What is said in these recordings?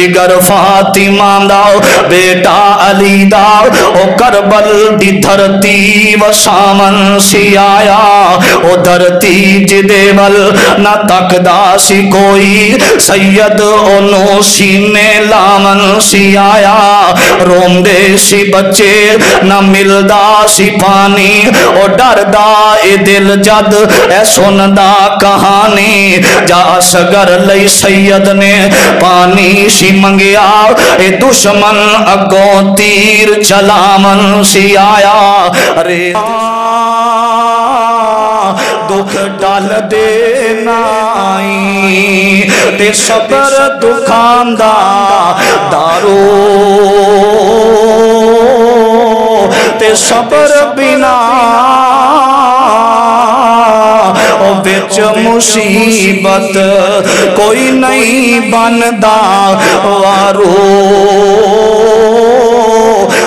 جگر فاطمہ دا بیٹا علی دا او کربل دی دھرتی وسامن سی آیا او دھرتی جدے ول نہ تکدا سی کوئی سید اونو سینے لامن سی آیا روندے سی بچے نہ ملدا سی پانی او ڈردا اے دل جد اے سندا کہانی جا سگر لئی سید نے پانی سی منگیا اے دشمن اگوں تیر چلامن سی آیا رے دکھ ڈال دینائی تے صبر دکھاندہ دارو تے صبر بنا او بچ مصیبت کوئی نہیں بندا وارو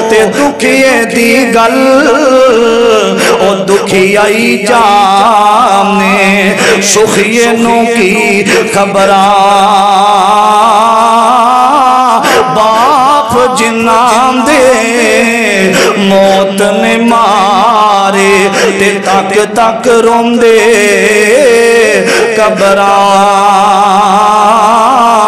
تے دکھیے دی گل او دکھیائی جامنے سخیے نو کی خبران باپ جنان دے موت نے مارے تے تک تک روندے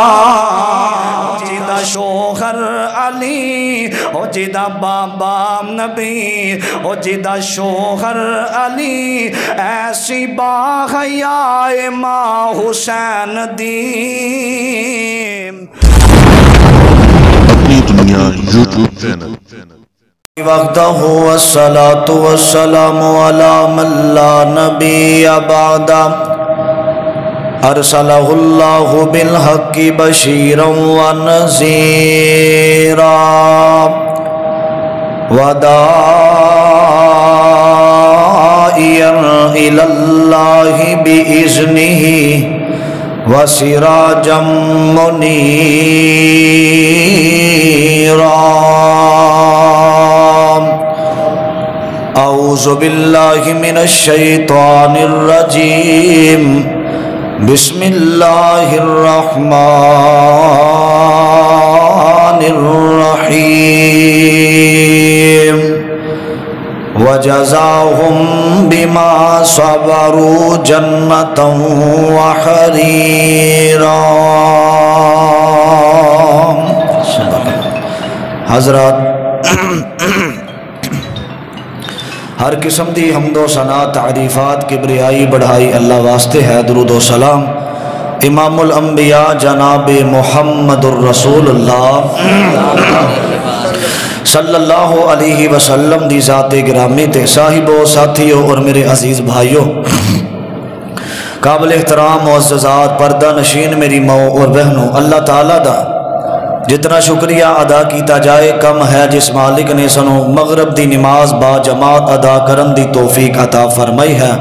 قبران جیدہ شوہر علی او جیدہ بابا نبی او جیدہ شوہر علی ایسی باحیاء ماں حسین دیم اپنی دنیا یوٹیوب چینل وقتہ والصلاة والسلام علی من لا نبی بعدہ ارسلہ اللہ بالحق بشیرا ونذیرا وداعیا الی اللہ بإذنہ وسراجا منیرا اعوذ باللہ من الشیطان الرجیم بسم اللہ الرحمن الرحیم وجزاهم بما صبروا جنة وحريرا حضرات ہر قسم دی حمد و ثنا تعریفات کبریائی بڑھائی اللہ واسطے ہے درود و سلام امام الانبیاء جناب محمد الرسول اللہ صلی اللہ علیہ وسلم دی ذات گرامی تے صاحبوں ساتھیوں اور میرے عزیز بھائیوں قابل احترام معززات پردہ نشین میری ماں اور بہنوں اللہ تعالیٰ دا جتنا شکریہ ادا کیتا جائے کم ہے جس مالک نے سنو مغرب دی نماز با جماعت ادا کرن دی توفیق عطا فرمائی ہے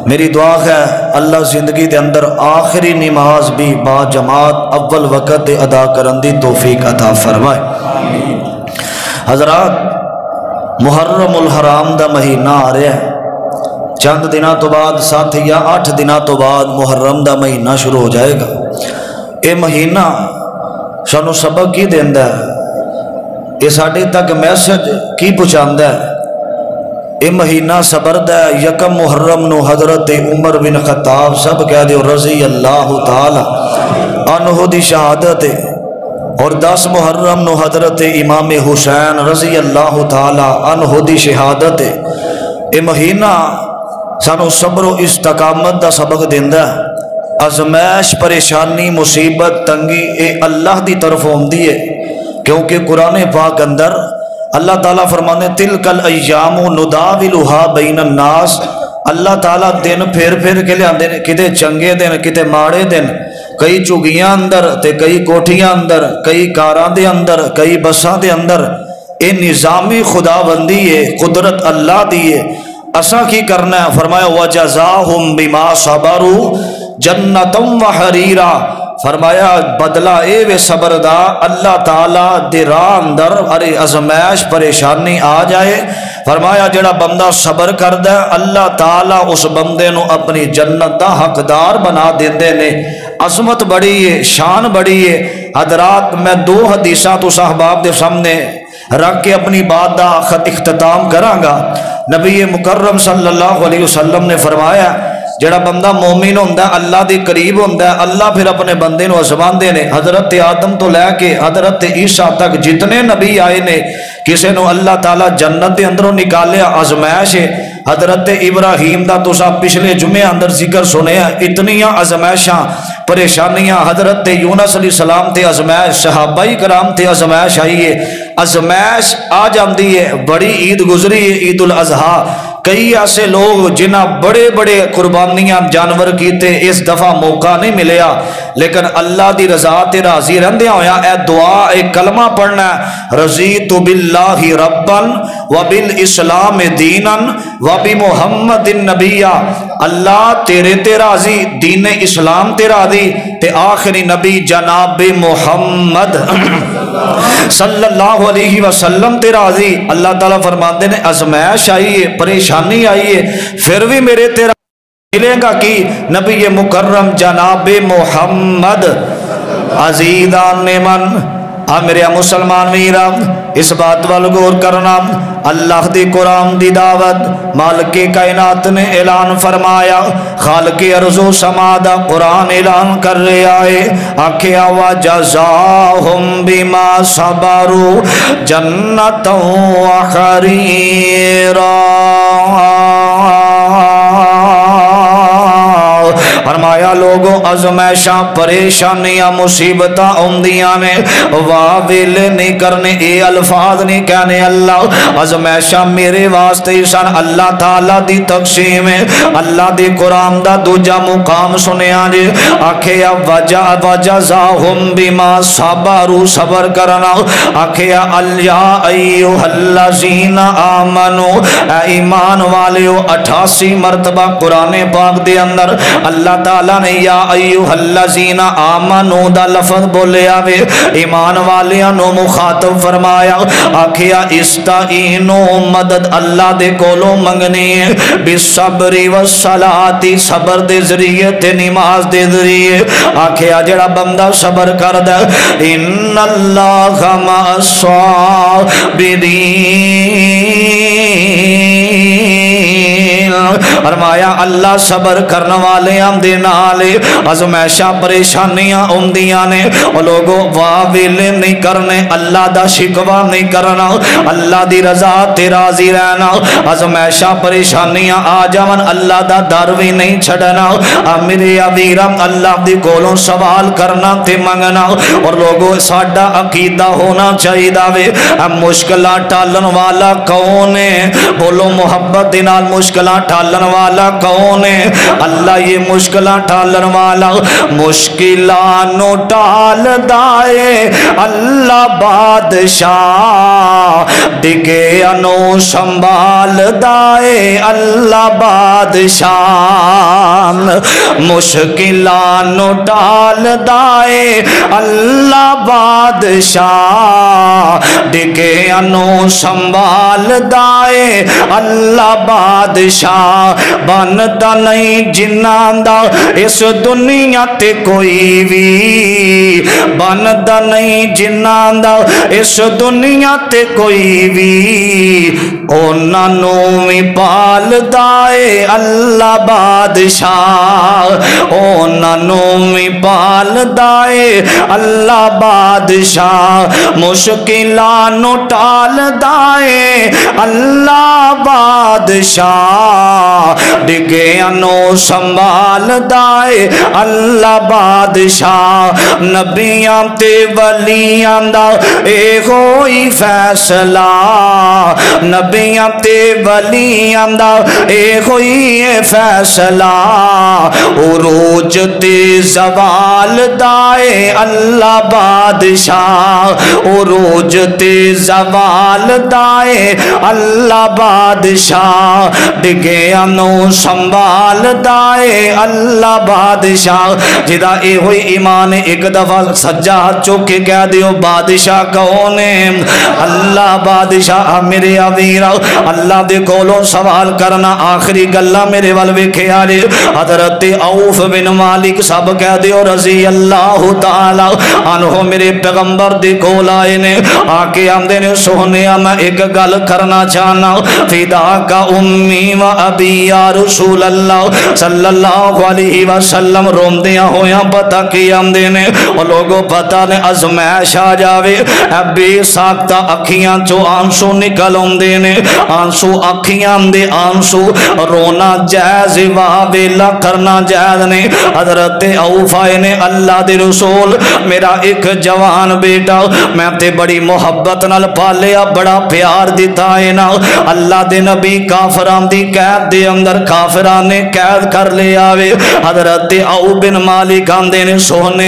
میری دعا ہے اللہ زندگی دے اندر آخری نماز بھی با جماعت اول وقت دے ادا کرن دی توفیق عطا فرمائے حضرات محرم الحرام دا مہینہ آ رہا ہے چند دنوں تو بعد 7 یا 8 دنوں تو بعد محرم دا مہینہ شروع ہو جائے گا اے مہینہ سانو سبق کی دیندا ہے یہ ساڈے تک میسج کی پہنچاندا ہے اے مہینہ صبر دا ہے یکم محرم نو حضرت عمر بن خطاب سب کہہ دیو رضی اللہ تعالی عنہ دی شہادت اور 10 محرم نو حضرت امام حسین رضی اللہ تعالی عنہ دی شہادت اے مہینہ سانو صبر و استقامت دا سبق دیندا ہے ازمائش پریشانی مصیبت تنگی اے اللہ دی طرف ہوندی ہے کیونکہ قرآن پاک اندر اللہ تعالیٰ فرمانے تلک الایام نداولھا بین الناس اللہ تعالیٰ دن پھر کے لئے آندے کتے چنگے دن کتے ماڑے دن کئی چگیاں اندر تے کئی کوٹھیاں اندر کئی کاراں دے اندر کئی بساں دے اندر اے نظامی خدا بندی ہے قدرت اللہ دیئے اسا کی کرنا ہے فرمایا وَجَزَاهُمْ بِمَا صَبَرُوا جنتم و حریرہ فرمایا بدلہ اے وے صبر دا اللہ تعالیٰ دے راہ اندر ارے ازمائش پریشانی آ جائے فرمایا جڑا بندہ صبر کردہ اللہ تعالیٰ اس بندے نو اپنی جنت دا حقدار بنا دیندے نے عظمت بڑی ہے، شان بڑی ہے۔ حضرات میں 2 حدیثاں تو صحباب دے سامنے رکھ کے اپنی بات دا اختتام کراں گا۔ نبی مکرم صلی اللہ علیہ وسلم نے فرمایا جڑا بندہ مومن ہوندہ ہے اللہ دے قریب ہوندہ ہے، اللہ پھر اپنے بندے نو آزماندے نے۔ حضرت آدم تو لے کے حضرت عیسیٰ تک جتنے نبی آئے نے، کسے نو اللہ تعالیٰ جنت دے اندروں نکالیا آزمائش ہے۔ حضرت ابراہیم دا تسا پچھلے جمعے اندر ذکر سنے اتنیاں آزمائشاں پریشانیاں، حضرت یونس علیہ السلام تے آزمائش، صحابہ کرام تے آزمائش آئی ہے۔ آزمائش آ جاندی ہے، بڑی عید گزری ہے، عید الاضحیٰ۔ کئی ایسے لوگ جنہ بڑے بڑے قربانیاں جانور کیتے، اس دفعہ موقع نہیں ملیا، لیکن اللہ دی رضا تے راضی رہندے ہویا اے دعا اے کلمہ پڑھنا ہے، رضیت باللہ ربا وبالاسلام دینا وبمحمد النبی۔ اللہ تیرے تے راضی، دین اسلام تے راضی، تے آخری نبی جناب محمد صلی اللہ علیہ وسلم تے راضی۔ اللہ تعالیٰ فرماتے ہیں آزمائش آئی ہے، پریشانی آئی ہے، پھر بھی میرے تیرا ملے گا کہ نبی مکرم جناب محمد عزیزان من۔ میرے مسلمان ویرا اس بات وال غور کرنا، اللہ دی قرآن دی دعوت مالک کائنات نے اعلان فرمایا، خالق ارض و سما دا قرآن اعلان کر رہا ہے، آکھیا وجزاہم بما صبروا جنتا وحریرا۔ فرمایا لوگوں ازمائشاں پریشانیاں مصیبتاں اوندیاں نے، واویل نہیں کرنے، اے الفاظ نہیں کہنے اللہ ازمائشاں میرے واسطے سن۔ اللہ تعالیٰ دی تقسیم ہے، اللہ دی قرآن دا دوجا مقام سنیا جی، آکھیا وجزاہم بما صبروا، صبر کرنا، آکھیا یا ایوہ الذین آمنوا، اے ایمان والیو۔ 88 مرتبہ قرآن پاک دے اندر اللہ تعالیٰ نے یا ایوہ الذین آمنوا دا لفظ بولیا وے، ایمان والیاں نو مخاطب فرمایا، آکھیا استعینو، مدد اللہ دے کولو منگنی ہے، بالصبر والصلاۃ، صبر دے ذریعے تے نماز دے ذریعے۔ آکھیا جڑا بندہ صبر کردا ان اللہ مع الصابرین، فرمایا اللہ صبر کرنے والے ہم دے نالے۔ ازمائشاں پریشانیاں اوندیاں نے، اور لوگوں واویل نہیں کرنے، اللہ دا شکوا نہیں کرنا، اللہ دی رضا تے راضی رہنا۔ ازمائشاں پریشانیاں آ جاون اللہ دا در بھی نہیں چھڑنا، میرے ویرم اللہ دی کولوں سوال کرنا تے منگنا۔ اور لوگوں ساڈا عقیدہ ہونا چاہیے وے، مشکلاں ٹالن والا کون ہے؟ بولو محبت دے نال مشکلاں ٹالن والا کون ہے؟ اللہ یہ مشکلاں ٹالن والا، مشکلاں نو ٹال دائے اللہ بادشاہ، ڈگے انو سنبھال دائے اللہ بادشاہ، مشکلاں نو ٹال دائے اللہ بادشاہ، ڈگے انو سنبھال دائے اللہ بادشاہ۔ بنتا نہیں جنان دا اس دنیا تے کوئی بھی، بنتا نہیں جنان دا اس دنیا تے کوئی بھی، اونا نومی پال دائے اللہ بادشاہ، اونا نومی پال دائے اللہ بادشاہ، مشکلانو ٹال دائے اللہ بادشاہ، ڈگے انو سنبھال دائے اللہ بادشاہ۔ نبیاں تے ولیاں دا اے ہوئی فیصلہ، نبیاں تے ولیاں دا اے ہوئی فیصلہ، عروج تے زوال دائے اللہ بادشاہ، عروج تے زوال دائے اللہ بادشاہ، ڈگے نو سنبھال دائے اللہ بادشاہ جدا اے ہوئی ایمان ایک دفعہ سجا چوک کے کہہ دیو بادشاہ کون ہے اللہ بادشاہ میرے امیر اللہ دے کولوں سوال کرنا آخری گلہ میرے والوکھے آرے حضرت عوف بن مالک سب کہہ دیو رضی اللہ تعالی عنہ میرے پیغمبر دے کول آئے نے آکے آمدے نے سونے میں ایک گل کرنا چاہنا فدا کا امی و ابی یا رسول اللہ صلی اللہ علیہ وسلم روم دیا ہویا پتا کی آمدے نے اور لوگوں پتا نے ازمائش آ جاوے بے ساکتا اکھیاں چو آنسو نکل آمدے نے آنسو اکھیاں دے آنسو رونا جائز ویلا کرنا جائز نے حضرت عوفائے نے اللہ دے رسول میرا ایک جوان بیٹا میں تے بڑی محبت نال پالیا بڑا پیار دیتا ہے نا اللہ دے نبی کافران دی قید دے اندر کافران نے قید کر لے آوے حضرت عوف بن مالک آندے نے سونے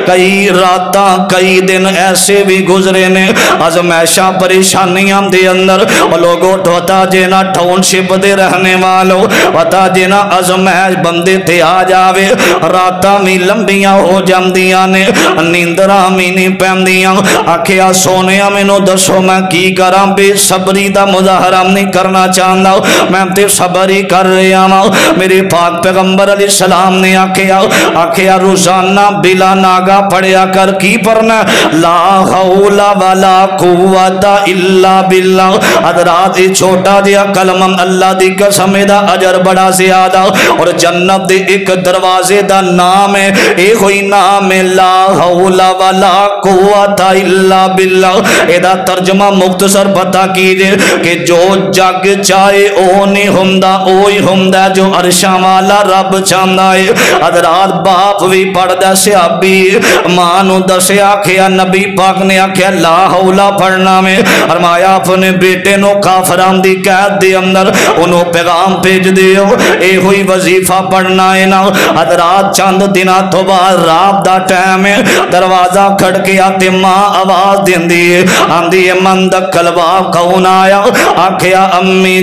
کئی راتاں کئی دن ایسے بھی گزرے نے ازمائشاں پریشانیاں دے اندر لوگوں وتا جینا ٹاؤن شپ دے رہنے والوں وتا جینا ازمائش بندے تے آ جاوے راتاں بھی لمبیاں ہو جاندیاں نے نیندراں بھی نہیں پیندیاں آکھیا سونیا مینوں دسو میں کی کراں بے صبری دا مظاہرہ نہیں کرنا چاہندا میں تے صبر ہی کر رہا ہوں میرے پاک پیغمبر علیہ السلام نے آکھیا روزانہ بلا ناگا پڑھیا کر کی پڑھنا لا حول ولا قوت الا باللہ حضرات چھوٹا دیا کلمہ اللہ دی قسم دا اجر بڑا زیادہ اور جنت دے ایک دروازے دا نام ہے اے ہوئی نام ہے لا حول ولا قوت الا باللہ اے دا ترجمہ مختصر پتا کیجئے کہ جو جگ چاہے اونی ہمدہ اوئی ہمدہ جو عرشاں والا رب چاندہ ہے حضرات باپ بھی پڑھ دے صحابی مانو دسے آکھیا نبی پاک نے آکھیا لا حولا پڑھنا میں فرمایا اپنے بیٹے نو کافران دی قید دے اندر انہوں پیغام بھیج دیو اے ہوئی وظیفہ پڑھنا ہے نا حضرات چند دنہ تو بعد رات دا ٹائم ہے دروازہ کھڑ کے آتے ماں آواز دین دیئے آندی مند کلباب کون آیا آکھیا امی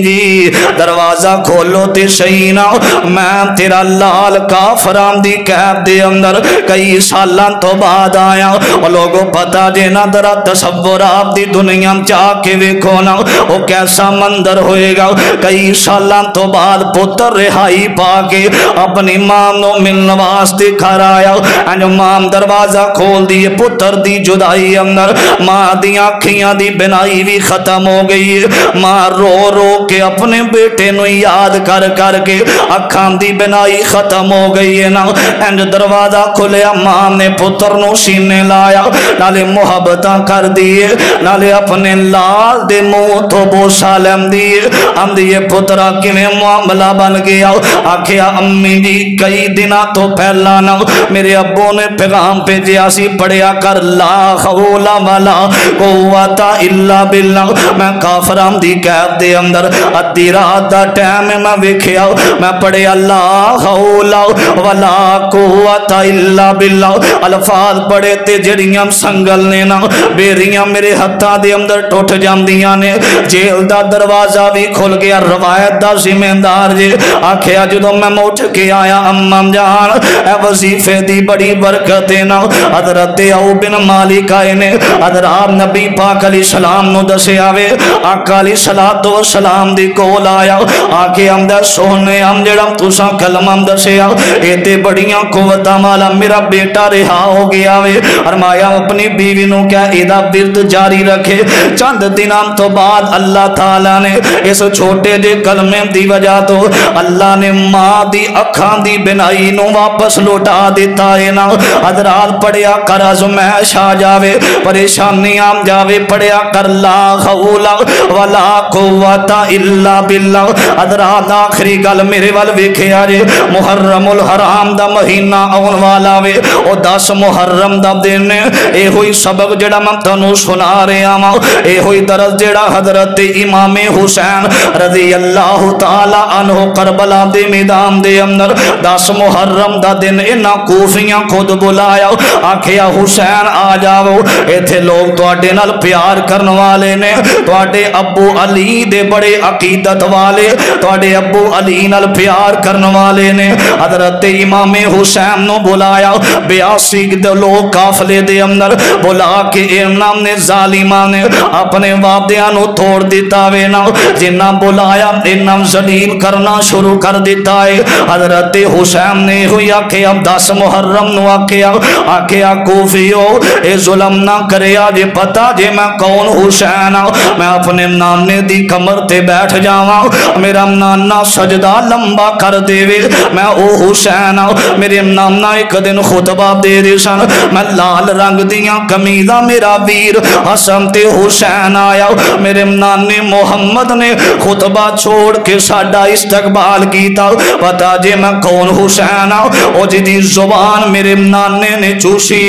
جی دروازہ کھولو تے شہینہ میں تیرا لال کافران دی قید دے اندر کئی سالان تو بعد آیا اور لوگوں پتا جینا درہ تصور آپ دی دنیا چاہ کے ویکھونا وہ کیسا مندر ہوئے گا کئی سالان تو بعد پتر رہائی پاکے اپنی مام نو ملنواس دکھا رہا انجو مام دروازہ کھول دیئے پتر دی جدائی اندر ماں دی آنکھیاں دی بنائی بھی ختم ہو گئی ماں رو رو کے اپنے بیٹے نو یاد کر کر کے اکھان دی بنائی ختم ہو گئی ہے نا انج دروازہ کھلیا ماں نے پتر نو سینے لایا نالے محبتاں کر دیئے نالے اپنے لال دے منہ تو بو سالم دیئے ہم دیئے پترہ کیویں معاملہ بن گیا آکھیا امی جی کئی دنہ تو پھیلانا میرے ابو نے پیغام پہ جیاسی پڑھیا کر لا حول ولا قوت الا باللہ میں کافران دی قید دے اندر ادھی رات دا ٹائم میں ویکھیا میں پڑھیا لا حول ولا قوت الا باللہ الفاظ پڑھے تے جڑیاں سنگل نے نا بیریاں میرے ہتھاں دے اندر ٹوٹ جاندیاں نے جیل دا دروازہ بھی کھل گیا روایت دا ذمہ جے آکھیا جدوں میں اٹھ کے آیا امام جان اے وظیفے دی بڑی برکت ہے نا حضرت عوف بن مالک آئے نے حضرات نبی پاک علیہ السلام نو دسے آوے آقا علیہ السلام دی کول آیا آکے ہم دے سونے ہم جڑا تساں کلمہ دسے آ اے تے بڑیاں قوتاں والا میرا بیٹا رہا ہو گیا وے فرمایا اپنی بیوی نو کیا ایدا ورد جاری رکھے چند دنوں تو بعد اللہ تعالیٰ نے اس چھوٹے دے کلمے دی وجہ تو اللہ نے ماں دی اکھاں دی بنائی نو واپس لوٹا دیتا ہے نا حضرات پڑھیا کر ازمائش آ جاوے پریشانی آم جاوے پڑھیا کر لا حول ولا قوت الا باللہ حضرات آخری گل میرے وال ویکھے آجے محرم الحرام دا مہینہ آن والا وے او 10 محرم دا دن اے ہوئی سبق جڑا میں تنو سنا رہے آما اے ہوئی درس جڑا حضرت امام حسین رضی اللہ تعالی عنہ کربلا دے میدان دے اندر 10 محرم دا دن انہا کوفیاں خود بلایا آکھیا حسین آ جاؤ ایتھے لوگ تو اڈے نال پیار کرن والے نے تو اڈے ابو علی دے بڑے عقیدت والے تواڈے ابو علی نال پیار کرن والے نے حضرت امام حسین نو بلایا 82 دے لوگ قافلے دے اندر بلا کے انہاں نے ظالماں نے اپنے وعدیاں نو توڑ دیتا وے نا جنہ بلایا انہاں ذلیل کرنا شروع کر دیتا ہے حضرت حسین نے ہوئی آکھیا 10 محرم نو آکھیا کوفیو اے ظلم نہ کریا جے پتا جے میں کون حسین میں اپنے نانے دی کمر تے بیٹھ جاواں میرا نانا سجدہ لمبا کر دے وے میں او حسین میرے نانا ایک دن خطبہ دے دے سن میں لال رنگ دیاں قمیضاں میرا ویر حسن تے حسین آیا میرے نانے محمد نے خطبہ چھوڑ کے ساڈا استقبال کیتا پتا جے میں کون حسین او جدی زبان میرے نانے نے چوسی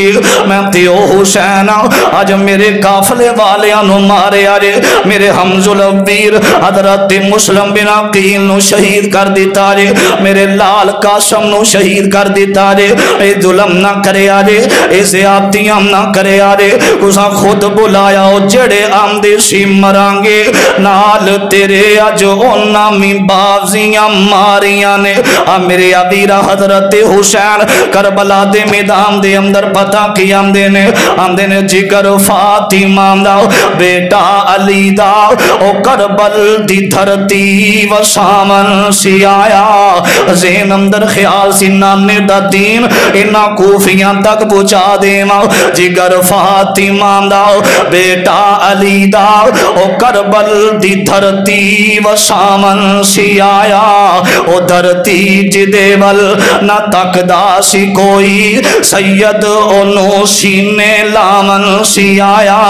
میں تے او حسین آج میرے قافلے والیاں نو مارے آجے میرے حمز الویر حضرت مسلم بن عقیل نو شہید کر دیتا جے میرے لال قاسم نو شہید کر دیتا جے اے ظلم نہ کرے آجے اے زیادتیاں نہ کرے آجے کسا خود بلایا او جڑے آمدے سی مرانگے نال تیرے اج اونا میں بازیاں ماریاں نے میرے ابیرہ حضرت حسین کربلا دے میدان دے اندر پتا کی آمدے نے جگر فاطمہ دا بیٹا علی دا او کربل دی دھرتی و سامن سی آیا زین اندر خیال سی نانے دا دین انہا کوفیاں تک پہنچا دے ماں جگر فاطمہ دا بیٹا علی دا او کربل دی دھرتی و سامن سی آیا او دھرتی جدے ول نہ تک دا سی کوئی سید انو سینے لامن سی آیا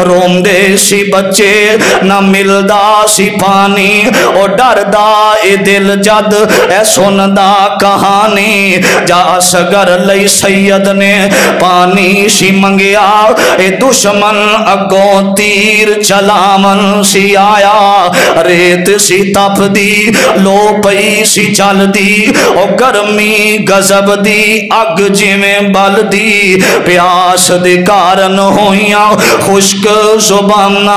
روم دے سی بچے نہ ملدا سی پانی او ڈر دا اے دل جد اے سن دا کہانی جا سگر لئی سید نے پانی سی منگیا اے دشمن اگوں تیر چلامن سی آیا ریت سی تپ دی لو پئی سی چل دی او گرمی غضب دی اگ جویں بل دی پیاس دے کارن ہویاں خشک زبانہ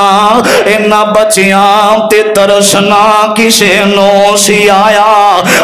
انہاں بچیاں تے ترسنا کسے نو سی آیا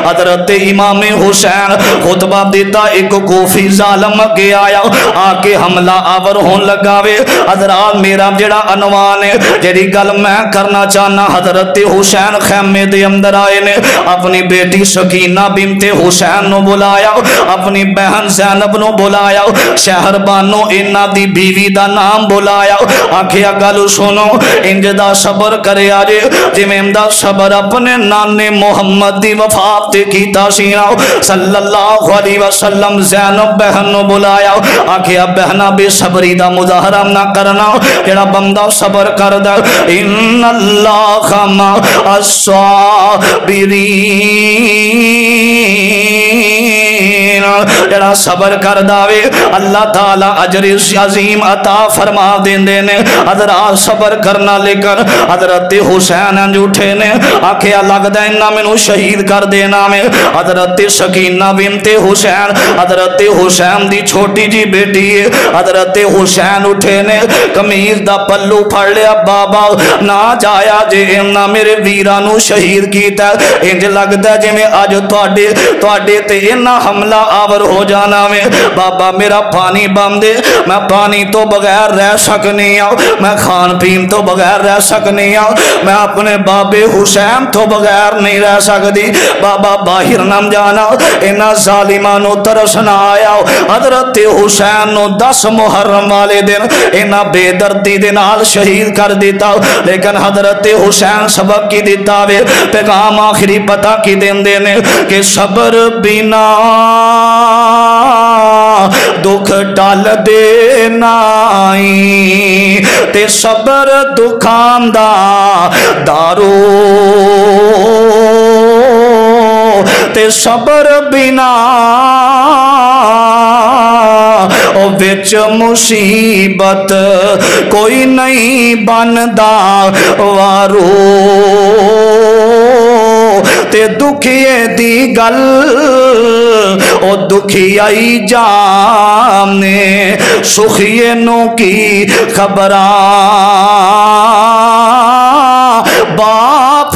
حضرت امام حسین خطبہ دیتا ایک کوفی ظالم کے آیا آکے حملہ آور ہون لگاوے حضرات میرا جڑا عنوان ہے جڑی گل میں کرنا چاہنا حضرت حسین خیمے دے اندر آئے نے اپنی بیٹی سکینہ بنت حسین نو بلایا اپنی بہن زینب نو بلایا شہر بانو انہ دی بیوی دا نام بلایا آکھیا گلو سنو انج دا صبر کرے آجے جمیم دا صبر اپنے نانے محمد دی وفات کیتا سینا صلی اللہ علیہ وسلم زینب بہن نو بلایا آکھیا بہنہ بے صبری دا مظاہرہ نہ کرنا جڑا بندہ صبر کردہ ان اللہ خما الصابرین جڑا صبر کر داوے اللہ تعالیٰ اجر عظیم عطا فرما دیندے نے حضرات صبر کرنا لے کر حضرت حسین انجوٹھے نے آکھیا لگ دے انہا منو شہید کر دینا میں حضرت سکینہ بنت حسین حضرت حسین دی چھوٹی جی بیٹی ہے حضرت حسین اٹھے نے کمیز دا پلو پھڑ لیا بابا نہ جایا جے انہا میرے ویرانو شہید کیتا انج لگ دے جے میں آج توڑے تے انہا حملہ آور ہو جانا میں بابا میرا پانی باندے میں پانی تو بغیر رہ سکنی میں کھان پین تو بغیر رہ سکنی میں اپنے بابے حسین تو بغیر نہیں رہ سکتی بابا باہر نم جانا انہا ظالمانو ترسنا آیا حضرت حسین نو 10 محرم والے دن انہا بے دردی دنال شہید کر دیتا لیکن حضرت حسین سبق کی دیتا وے پیغام آخری پتہ کی دن دینے کہ صبر بینا دکھ ٹال دینائی تے صبر دکھان دا دارو تے صبر بنا او وچ مصیبت کوئی نہیں بندا وارو تے دکھیے دی گل او دکھی آئی جامنے سخیے نو کی خبران باپ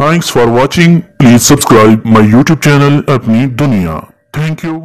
Thanks for watching. Please subscribe my YouTube channel Apni Dunia. Thank you.